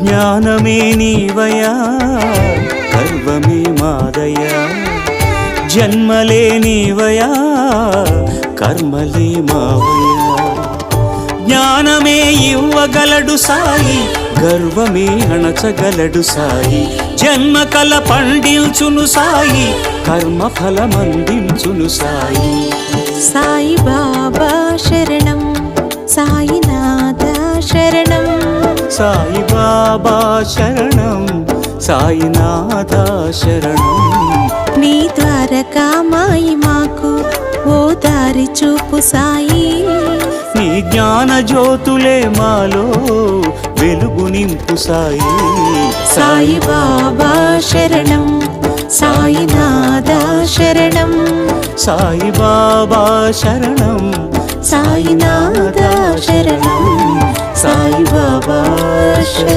జ్ఞానమే నీవయా గర్వమే మాదయా జన్మలే నీవయా కర్మలే మావయా జ్ఞానమే ఇవ్వగలడు సాయి గర్వమే అణచగలడు సాయి జన్మ కల పండించును సాయి కర్మ ఫలమందించును సాయి సాయి బాబా శరణం సాయినాథ శరణం సాయి బాబా శరణం సాయినాథ శరణం నీ ద్వారకా మాయి మాకు ఓ దారి చూపు సాయి నీ జ్ఞాన జ్యోతులే మాలో వెలుగు నింపు సాయి సాయి బాబా శరణం సాయినాథ శరణం సాయి బాబా శరణం సాయినాథ శరణం సాయి బాబా శరణం